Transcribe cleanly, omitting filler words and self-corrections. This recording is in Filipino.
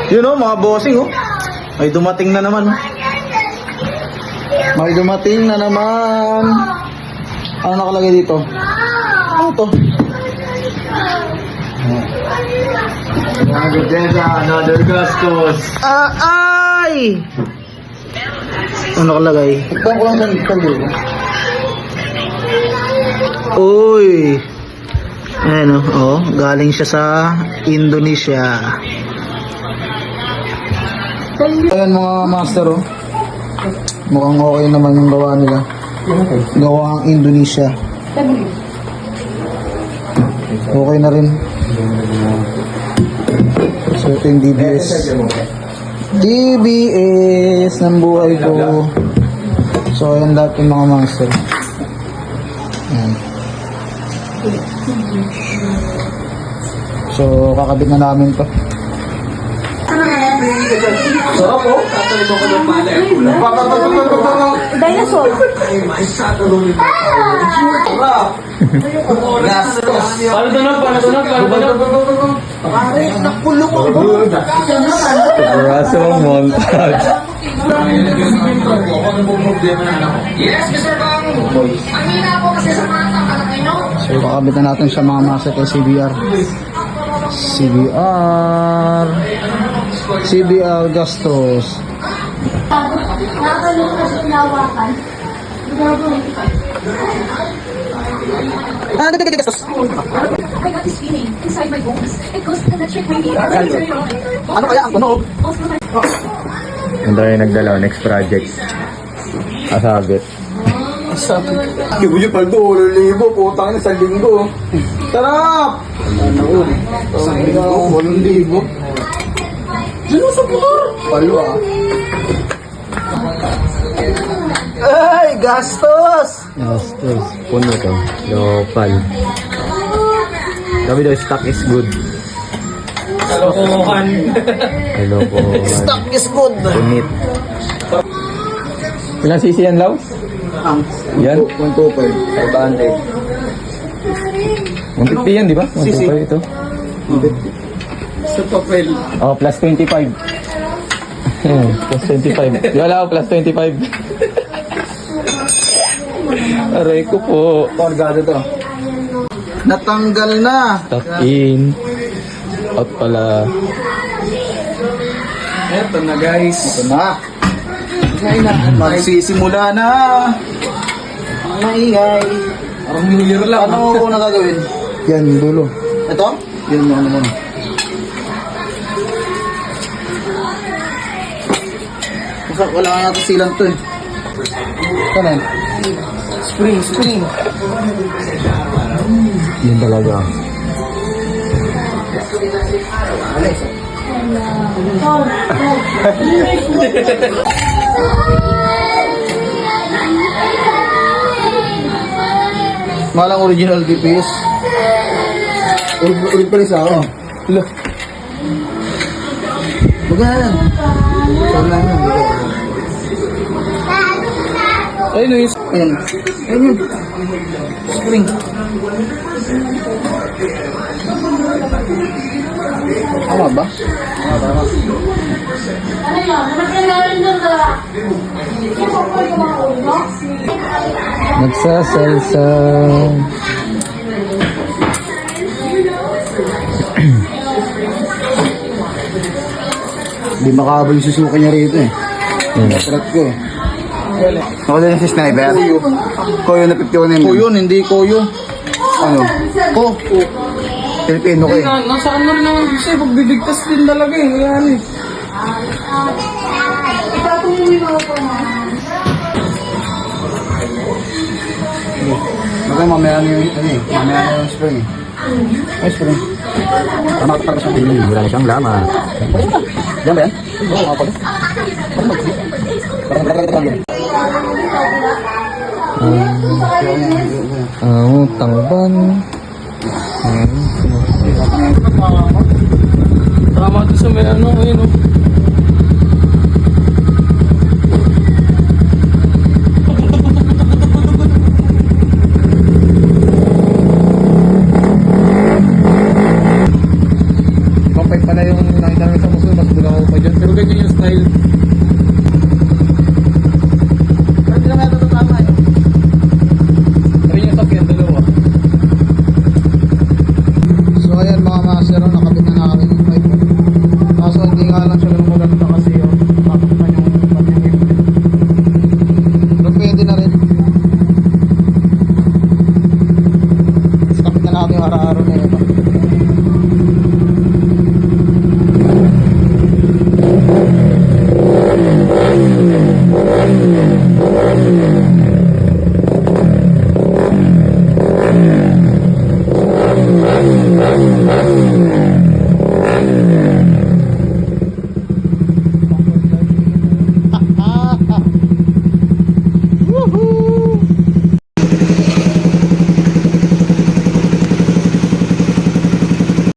Yun o, mga bossing o. May dumating na naman. May dumating na naman. Ano nakalagay dito? Ano to? Another gastos. Ay! Ano nakalagay? Ito ko lang sa dito. Uy! Ayan o, galing siya sa Indonesia. Ayan mga master o. Mukhang okay naman yung gawa nila. Gawa ang Indonesia. Okay na rin. So ito yung DBS. DBS ng buhay ko. So ayan lahat yung mga master. Ayan. So kakabit na namin to. Sarap po. Tatalito ko ng pala. Dinosaur. Paano to na? Rasong montage. So kakabit na natin sa mga master kay CBR. CBR Gastos. Nakakalimutan sa nawakan. Ah, Gastos. I got this feeling inside my bones. It goes electric wavy. Ano kaya ang tunog? Ang dami nagdalaw, next project. Asabit. Ibu yung paldo, 8,000. Putang na sa linggo. Tarap! Sa linggo, 8,000. Sino sa putor? Palo ah. Ay, Gastos! Gastos. Puno to. Local. Sabi daw, stock is good. Kalokohan. Kalokohan. Stock is good. Punit. Ilang cc yan, Lau? Yan? 125. 150 yan, di ba? 125 ito. Sa papel. Oh, plus 25. Plus 25. Di wala ako, plus 25. Aray ko po. Orgado to. Natanggal na. Stock in. Out pala. Eto na guys. Ito na. Magsisimula na. Maingay. Parang New Year lang. Ano ko na gagawin? Yan, dulo. Ito? Yan mo naman. Wala nga yata silang to eh. Kanan? Spring. Yun talaga. Malang original DPS. Ulit pa rin sa ako. Look. Magalan. Sana lang. Ayun yun. Ayan. Ayan yun. Spring. Tama ba? Tama. Nagsasalsa. Hindi makabal yung susuki niya rito eh. Sarap ko eh. Ako din si sniper. Koyo na 51 yun. Kuyo, hindi kuyo. Ano? Ko. Filipino ko eh. Nasa ano rin naman kasi pagbibigtas din talaga eh. Kaya eh. Baka mamaya na yung mamaya na yung spring eh. Ay, spring. Tama ka talaga sa pili. Wala na siyang laman. Diyan ba yan? Oo, mga pala. Tangban. Tama doon sa may ano. Ayun oh. Pampay pala yung 19. dami sa muso, mas bulang ako pa dyan. Pero ganyan yung style.